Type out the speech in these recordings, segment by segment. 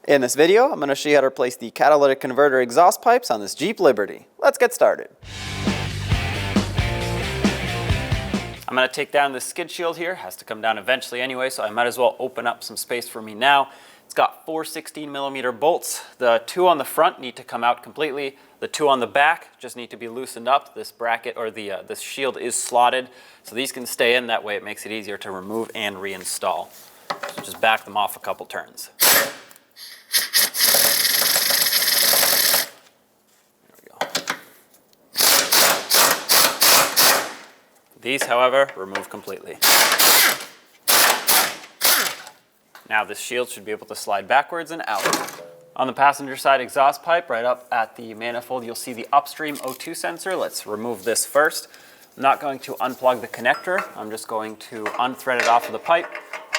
In this video, I'm going to show you how to replace the catalytic converter exhaust pipes on this Jeep Liberty. Let's get started. I'm going to take down this skid shield here. It has to come down eventually anyway, so I might as well open up some space for me now. It's got 4 16mm bolts. The 2 on the front need to come out completely. The 2 on the back just need to be loosened up. This bracket or this shield is slotted, so these can stay in. That way it makes it easier to remove and reinstall. So just back them off a couple turns. These, however, remove completely. Now this shield should be able to slide backwards and out. On the passenger side exhaust pipe, right up at the manifold, you'll see the upstream O2 sensor. Let's remove this first. I'm not going to unplug the connector. I'm just going to unthread it off of the pipe.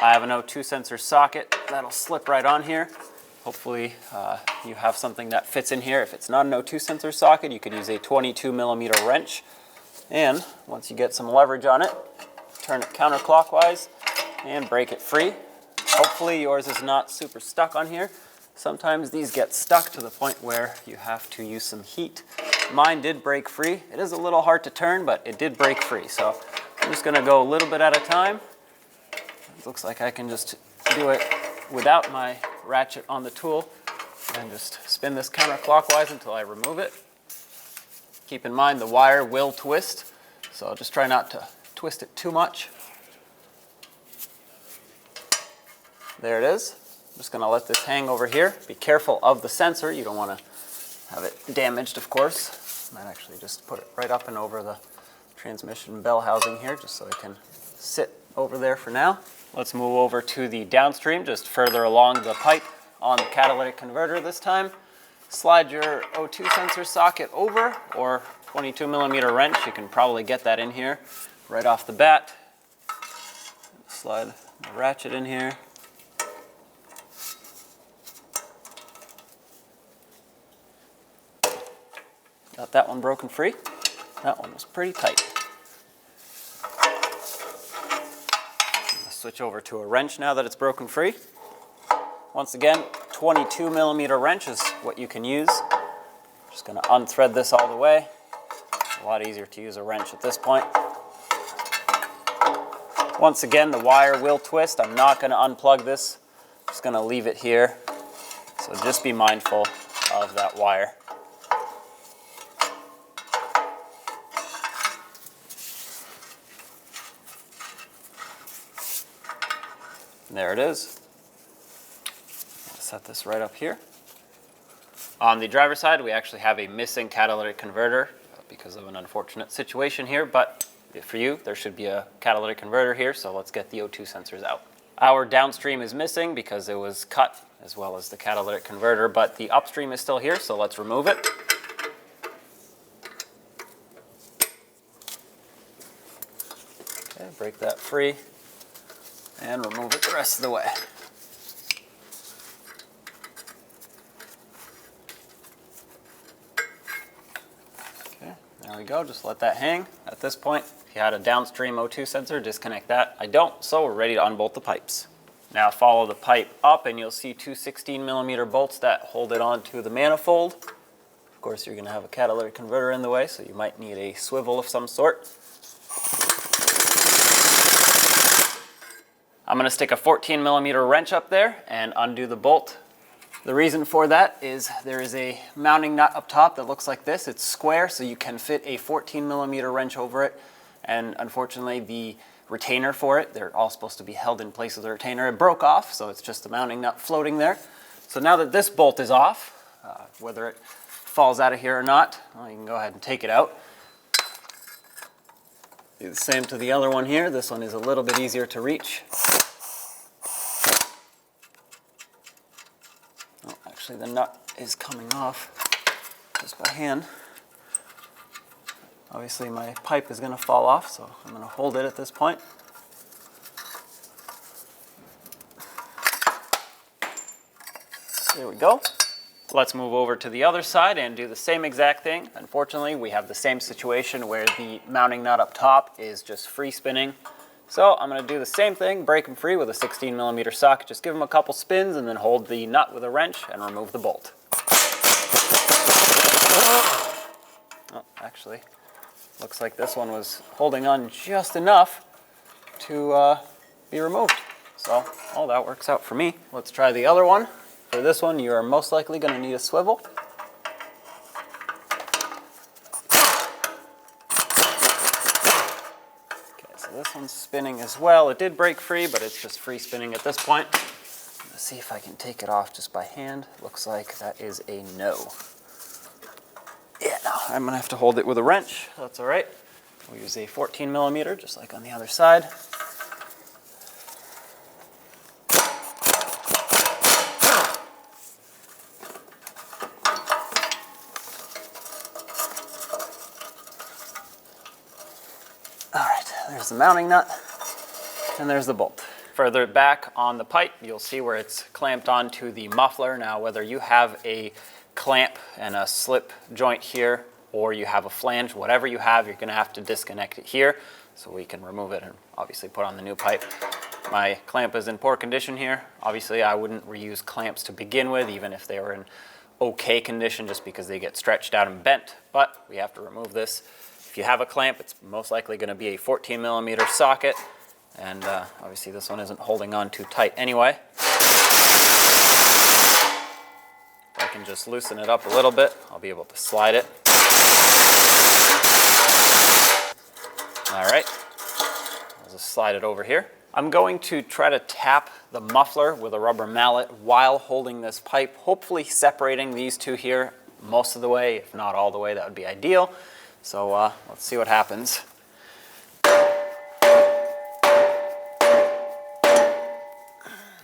I have an O2 sensor socket that'll slip right on here. Hopefully you have something that fits in here. If it's not an O2 sensor socket, you could use a 22mm wrench. And once you get some leverage on it, turn it counterclockwise and break it free. Hopefully yours is not super stuck on here. Sometimes these get stuck to the point where you have to use some heat. Mine did break free. It is a little hard to turn, but it did break free. So I'm just going to go a little bit at a time. It looks like I can just do it without my ratchet on the tool and just spin this counterclockwise until I remove it. Keep in mind the wire will twist, so I'll just try not to twist it too much. There it is. I'm just going to let this hang over here. Be careful of the sensor. You don't want to have it damaged, of course. I might actually just put it right up and over the transmission bell housing here, just so it can sit over there for now. Let's move over to the downstream, just further along the pipe on the catalytic converter this time. Slide your O2 sensor socket over, or 22mm wrench. You can probably get that in here right off the bat. Slide the ratchet in here. Got that one broken free. That one was pretty tight. I'm gonna switch over to a wrench now that it's broken free. Once again, 22mm wrench is what you can use. Just going to unthread this all the way. A lot easier to use a wrench at this point. Once again, the wire will twist. I'm not going to unplug this. I'm just going to leave it here. So just be mindful of that wire. There it is. Set this right up here. On the driver's side, we actually have a missing catalytic converter because of an unfortunate situation here, but for you, there should be a catalytic converter here, so let's get the O2 sensors out. Our downstream is missing because it was cut, as well as the catalytic converter, but the upstream is still here, so let's remove it. Okay, break that free and remove it the rest of the way. There we go, just let that hang. At this point, if you had a downstream O2 sensor, disconnect that. I don't, so we're ready to unbolt the pipes. Now follow the pipe up and you'll see 2 16mm bolts that hold it onto the manifold. Of course, you're going to have a catalytic converter in the way, so you might need a swivel of some sort. I'm going to stick a 14mm wrench up there and undo the bolt. The reason for that is there is a mounting nut up top that looks like this. It's square, so you can fit a 14mm wrench over it. And unfortunately, the retainer for it, they're all supposed to be held in place with the retainer. It broke off, so it's just the mounting nut floating there. So now that this bolt is off, whether it falls out of here or not, well, you can go ahead and take it out. Do the same to the other one here. This one is a little bit easier to reach. Actually, the nut is coming off just by hand. Obviously, my pipe is going to fall off, so I'm going to hold it at this point. There we go. Let's move over to the other side and do the same exact thing. Unfortunately, we have the same situation where the mounting nut up top is just free spinning. So I'm going to do the same thing, break them free with a 16mm socket. Just give them a couple spins and then hold the nut with a wrench and remove the bolt. Oh, actually, looks like this one was holding on just enough to be removed. So, oh, that works out for me. Let's try the other one. For this one, you are most likely going to need a swivel. This one's spinning as well. It did break free, but it's just free spinning at this point. Let's see if I can take it off just by hand. Looks like that is a no. Yeah, no, I'm gonna have to hold it with a wrench. That's all right. We'll use a 14mm, just like on the other side. There's the mounting nut, and there's the bolt. Further back on the pipe, you'll see where it's clamped onto the muffler. Now, whether you have a clamp and a slip joint here, or you have a flange, whatever you have, you're gonna have to disconnect it here so we can remove it and obviously put on the new pipe. My clamp is in poor condition here. Obviously, I wouldn't reuse clamps to begin with, even if they were in okay condition, just because they get stretched out and bent, but we have to remove this. If you have a clamp, it's most likely going to be a 14mm socket, and obviously this one isn't holding on too tight anyway. If I can just loosen it up a little bit, I'll be able to slide it. All right, I'll just slide it over here. I'm going to try to tap the muffler with a rubber mallet while holding this pipe, hopefully separating these two here most of the way. If not all the way, that would be ideal. So let's see what happens.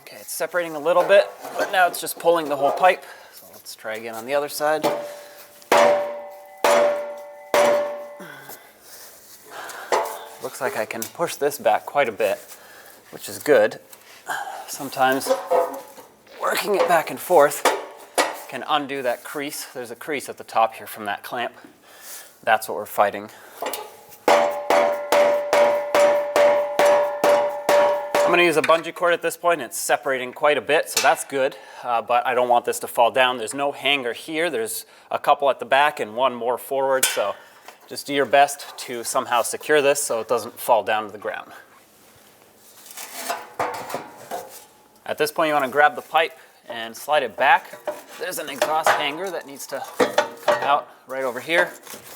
Okay, it's separating a little bit, but now it's just pulling the whole pipe. So let's try again on the other side. Looks like I can push this back quite a bit, which is good. Sometimes working it back and forth can undo that crease. There's a crease at the top here from that clamp. That's what we're fighting. I'm going to use a bungee cord at this point. It's separating quite a bit, so that's good, but I don't want this to fall down. There's no hanger here. There's a couple at the back and one more forward, so just do your best to somehow secure this so it doesn't fall down to the ground. At this point, you want to grab the pipe and slide it back. There's an exhaust hanger that needs to come out right over here.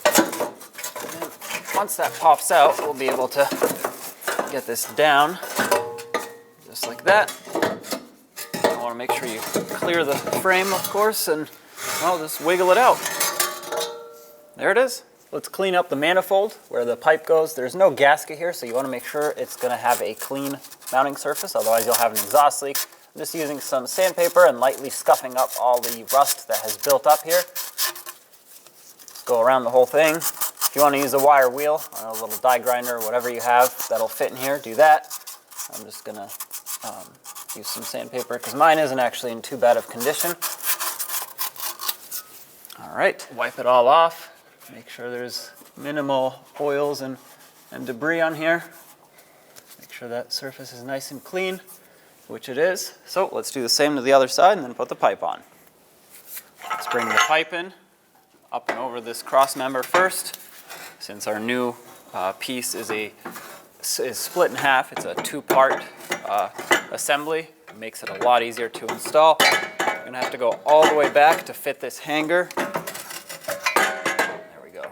And once that pops out, we'll be able to get this down just like that. You want to make sure you clear the frame, of course, and well, just wiggle it out. There it is. Let's clean up the manifold where the pipe goes. There's no gasket here, so you want to make sure it's going to have a clean mounting surface, otherwise you'll have an exhaust leak. I'm just using some sandpaper and lightly scuffing up all the rust that has built up here. Just go around the whole thing. If you want to use a wire wheel or a little die grinder, whatever you have that'll fit in here, do that. I'm just going to use some sandpaper because mine isn't actually in too bad of condition. All right, wipe it all off. Make sure there's minimal oils and debris on here. Make sure that surface is nice and clean, which it is. So let's do the same to the other side and then put the pipe on. Let's bring the pipe in, up and over this cross member first. Since our new piece is split in half, it's a two-part assembly. It makes it a lot easier to install. You're going to have to go all the way back to fit this hanger.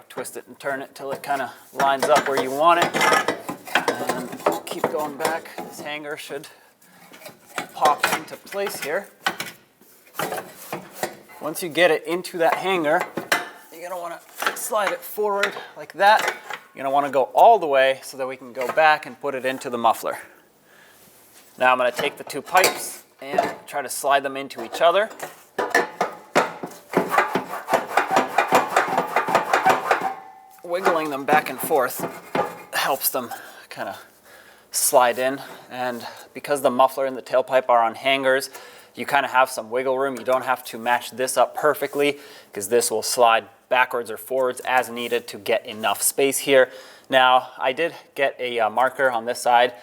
Twist it and turn it till it kind of lines up where you want it. And keep going back. This hanger should pop into place here. Once you get it into that hanger, you're going to want to slide it forward like that. You're going to want to go all the way so that we can go back and put it into the muffler. Now I'm going to take the two pipes and try to slide them into each other. Wiggling them back and forth helps them kind of slide in, and because the muffler and the tailpipe are on hangers, you kind of have some wiggle room. You don't have to match this up perfectly because this will slide backwards or forwards as needed to get enough space here. Now, I did get a marker on this side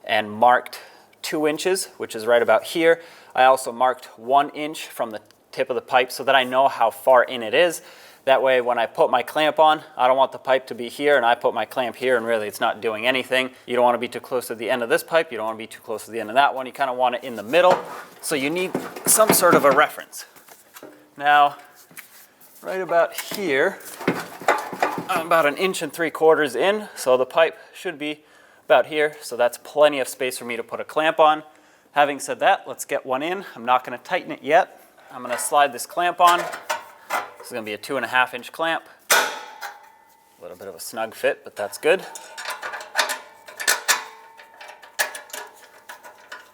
and marked 2 inches, which is right about here. I also marked 1 inch from the tip of the pipe so that I know how far in it is. That way, when I put my clamp on, I don't want the pipe to be here and I put my clamp here and really it's not doing anything. You don't want to be too close to the end of this pipe. You don't want to be too close to the end of that one. You kind of want it in the middle. So you need some sort of a reference. Now, right about here, I'm about 1 3/4 inches in. So the pipe should be about here. So that's plenty of space for me to put a clamp on. Having said that, let's get one in. I'm not going to tighten it yet. I'm going to slide this clamp on. This is going to be a 2.5 inch clamp. A little bit of a snug fit, but that's good.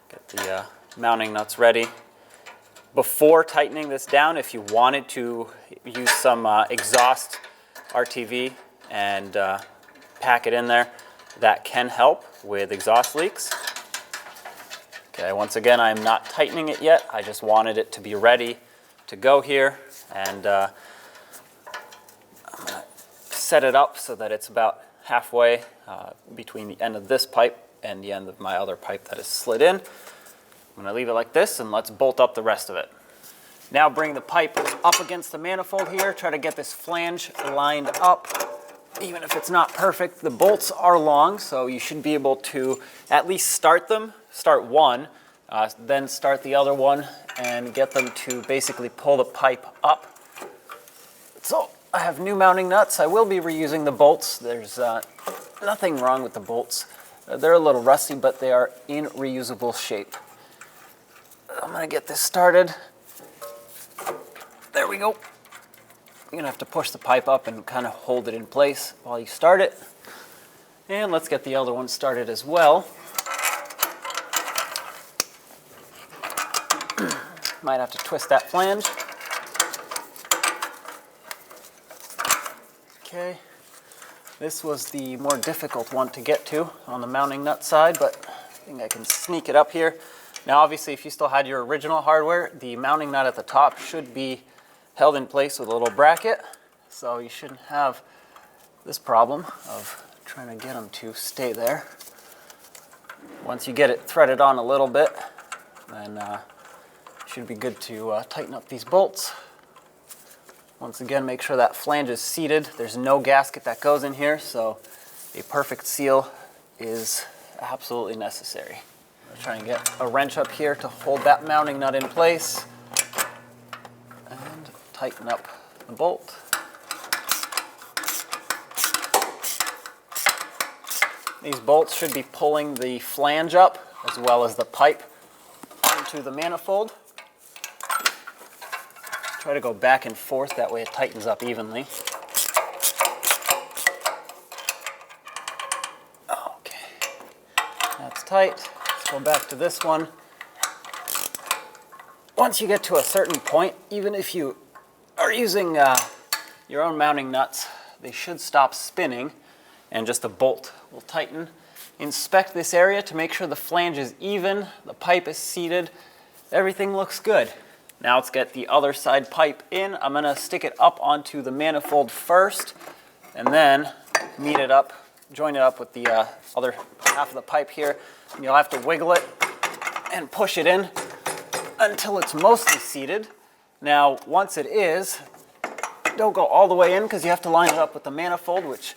Get the mounting nuts ready. Before tightening this down, if you wanted to use some exhaust RTV and pack it in there, that can help with exhaust leaks. Okay, once again, I'm not tightening it yet. I just wanted it to be ready to go here. And I'm going to set it up so that it's about halfway between the end of this pipe and the end of my other pipe that is slid in. I'm going to leave it like this and let's bolt up the rest of it. Now bring the pipe up against the manifold here. Try to get this flange lined up. Even if it's not perfect, the bolts are long, so you should be able to at least start them. Start one, then start the other one and get them to basically pull the pipe up. So I have new mounting nuts. I will be reusing the bolts. There's nothing wrong with the bolts. They're a little rusty, but they are in reusable shape. I'm going to get this started. There we go. You're going to have to push the pipe up and kind of hold it in place while you start it. And let's get the other one started as well. Might have to twist that flange. Okay. This was the more difficult one to get to on the mounting nut side, but I think I can sneak it up here. Now obviously if you still had your original hardware, the mounting nut at the top should be held in place with a little bracket, so you shouldn't have this problem of trying to get them to stay there. Once you get it threaded on a little bit, then should be good to tighten up these bolts. Once again, make sure that flange is seated. There's no gasket that goes in here, so a perfect seal is absolutely necessary. I'll try and get a wrench up here to hold that mounting nut in place and tighten up the bolt. These bolts should be pulling the flange up as well as the pipe onto the manifold. Try to go back and forth, that way it tightens up evenly. Okay, that's tight. Let's go back to this one. Once you get to a certain point, even if you are using your own mounting nuts, they should stop spinning and just the bolt will tighten. Inspect this area to make sure the flange is even, the pipe is seated, everything looks good. Now let's get the other side pipe in. I'm going to stick it up onto the manifold first and then meet it up, join it up with the other half of the pipe here. And you'll have to wiggle it and push it in until it's mostly seated. Now once it is, don't go all the way in because you have to line it up with the manifold, which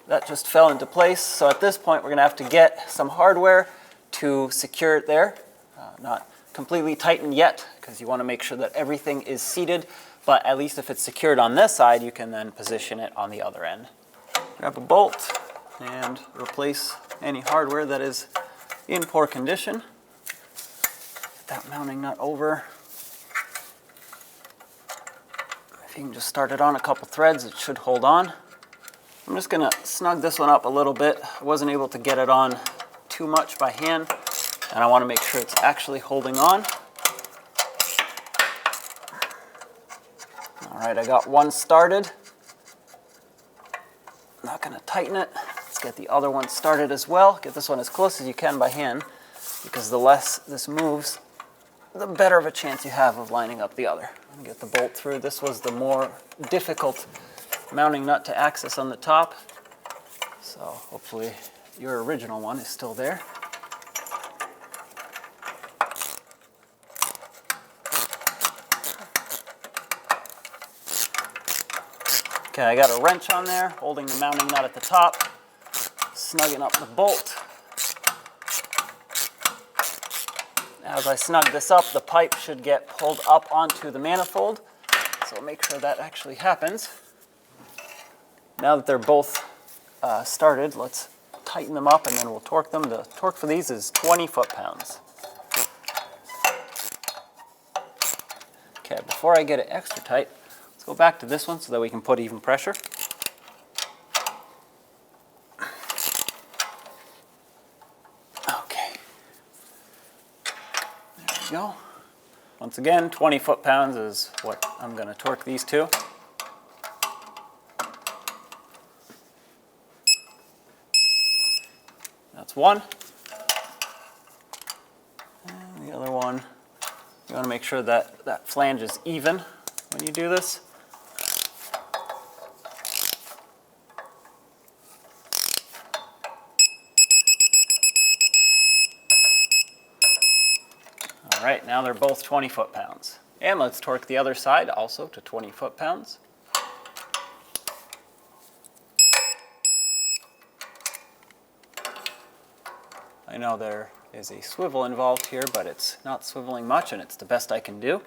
that just fell into place. So at this point we're going to have to get some hardware to secure it there. Not completely tightened yet because you want to make sure that everything is seated, but at least if it's secured on this side, you can then position it on the other end. Grab a bolt and replace any hardware that is in poor condition. Get that mounting nut over. If you can just start it on a couple threads, it should hold on. I'm just going to snug this one up a little bit. I wasn't able to get it on too much by hand, and I want to make sure it's actually holding on. All right, I got one started. Not going to tighten it. Let's get the other one started as well. Get this one as close as you can by hand, because the less this moves, the better of a chance you have of lining up the other. And get the bolt through. This was the more difficult mounting nut to access on the top. So hopefully your original one is still there. Okay, I got a wrench on there, holding the mounting nut at the top, snugging up the bolt. As I snug this up, the pipe should get pulled up onto the manifold, so make sure that actually happens. Now that they're both started, let's tighten them up and then we'll torque them. The torque for these is 20 foot-pounds. Okay, before I get it extra tight, let's go back to this one so that we can put even pressure. Okay. There we go. Once again, 20 foot-pounds is what I'm going to torque these to. That's one. And the other one, you want to make sure that that flange is even when you do this. All right, now they're both 20 foot-pounds. And let's torque the other side also to 20 foot-pounds. I know there is a swivel involved here, but it's not swiveling much, and it's the best I can do.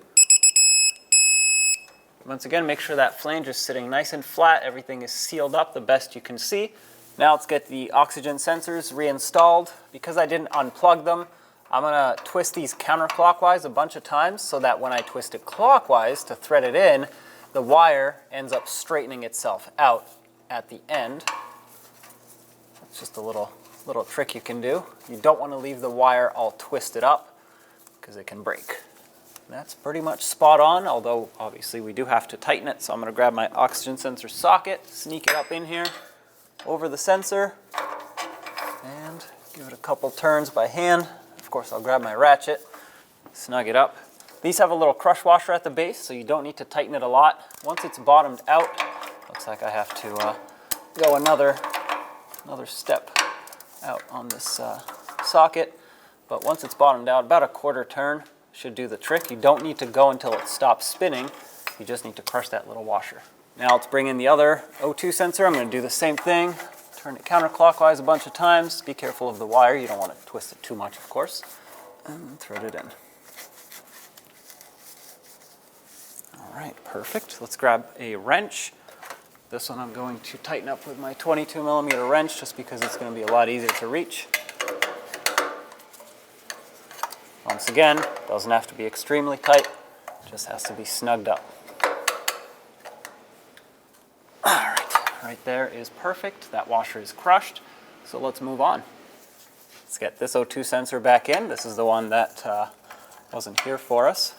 Once again, make sure that flange is sitting nice and flat. Everything is sealed up the best you can see. Now let's get the oxygen sensors reinstalled. Because I didn't unplug them, I'm going to twist these counterclockwise a bunch of times so that when I twist it clockwise to thread it in, the wire ends up straightening itself out at the end. It's just a little trick you can do. You don't want to leave the wire all twisted up because it can break. That's pretty much spot on, although obviously we do have to tighten it. So I'm going to grab my oxygen sensor socket, sneak it up in here over the sensor, and give it a couple turns by hand. Of course, I'll grab my ratchet, snug it up. These have a little crush washer at the base, so you don't need to tighten it a lot. Once it's bottomed out, looks like I have to go another step out on this socket. But once it's bottomed out, about a quarter turn should do the trick. You don't need to go until it stops spinning. You just need to crush that little washer. Now let's bring in the other O2 sensor. I'm going to do the same thing. Turn it counterclockwise a bunch of times. Be careful of the wire. You don't want to twist it too much, of course. And thread it in. All right, perfect. Let's grab a wrench. This one I'm going to tighten up with my 22mm wrench just because it's going to be a lot easier to reach. Once again, doesn't have to be extremely tight, just has to be snugged up. All right, right there is perfect. That washer is crushed, so let's move on. Let's get this O2 sensor back in. This is the one that wasn't here for us.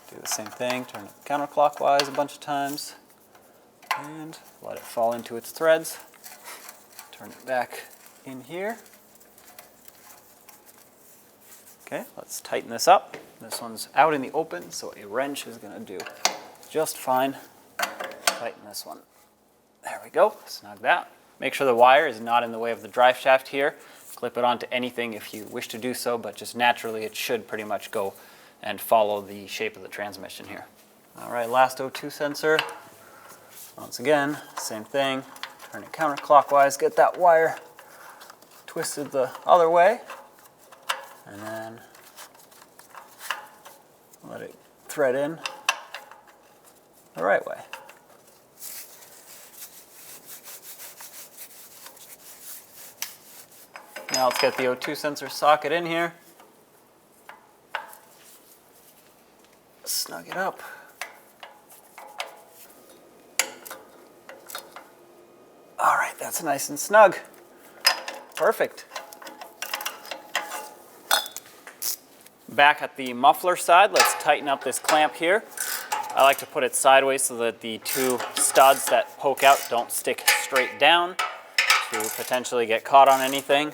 Do the same thing, turn it counterclockwise a bunch of times, and let it fall into its threads. Turn it back in here. Okay, let's tighten this up. This one's out in the open, so a wrench is going to do just fine. Tighten this one. There we go, snug that. Make sure the wire is not in the way of the drive shaft here. Clip it onto anything if you wish to do so, but just naturally it should pretty much go and follow the shape of the transmission here. All right, last O2 sensor. Once again, same thing. Turn it counterclockwise, get that wire twisted the other way, and then let it thread in the right way. Now let's get the O2 sensor socket in here. Snug it up. All right, that's nice and snug. Perfect. Back at the muffler side, let's tighten up this clamp here. I like to put it sideways so that the two studs that poke out don't stick straight down to potentially get caught on anything.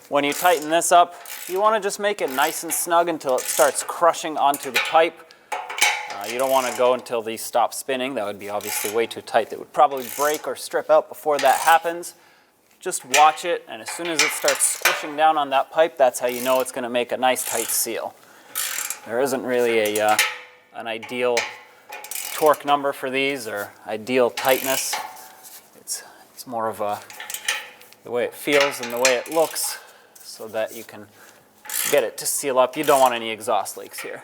When you tighten this up, You want to just make it nice and snug until it starts crushing onto the pipe. You don't want to go until these stop spinning. That would be obviously way too tight. It would probably break or strip out before that happens. Just watch it, and as soon as it starts squishing down on that pipe, that's how you know it's going to make a nice tight seal. There isn't really an ideal torque number for these or ideal tightness. It's more of the way it feels and the way it looks so that you can get it to seal up. You don't want any exhaust leaks here.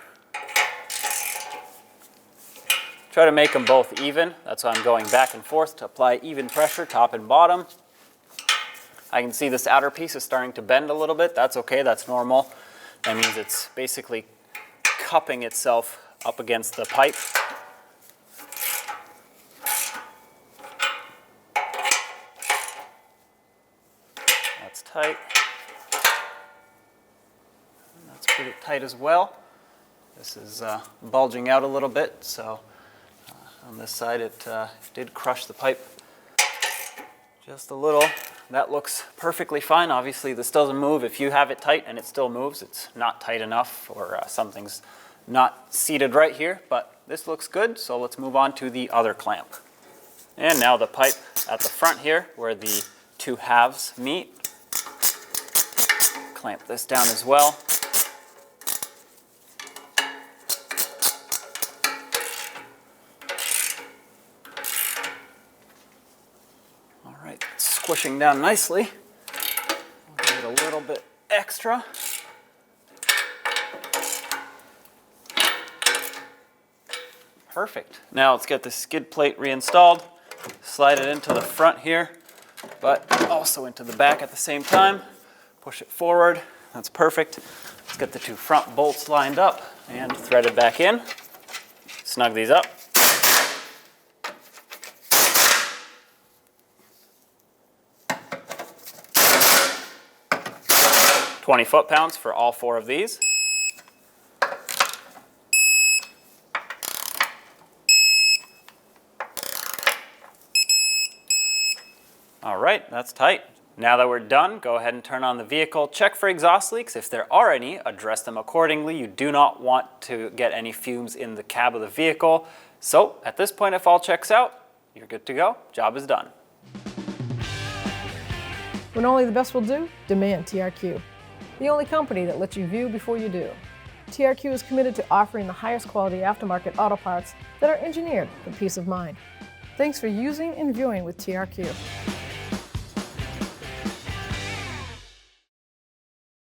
Try to make them both even. That's why I'm going back and forth to apply even pressure, top and bottom. I can see this outer piece is starting to bend a little bit. That's okay, that's normal. That means it's basically cupping itself up against the pipe. That's tight. And that's pretty tight as well. This is bulging out a little bit, so on this side it did crush the pipe just a little. That looks perfectly fine. Obviously this doesn't move. If you have it tight and it still moves, it's not tight enough, or something's not seated right here, but this looks good, so let's move on to the other clamp. And now the pipe at the front here, where the two halves meet. Clamp this down as well. Squishing down nicely. We'll give it a little bit extra. Perfect. Now let's get the skid plate reinstalled. Slide it into the front here, but also into the back at the same time. Push it forward. That's perfect. Let's get the two front bolts lined up and threaded back in. Snug these up. 20 foot-pounds for all 4 of these. All right, that's tight. Now that we're done, go ahead and turn on the vehicle. Check for exhaust leaks. If there are any, address them accordingly. You do not want to get any fumes in the cab of the vehicle. So at this point, if all checks out, you're good to go. Job is done. When only the best will do, demand TRQ. The only company that lets you view before you do. TRQ is committed to offering the highest quality aftermarket auto parts that are engineered for peace of mind. Thanks for using and viewing with TRQ.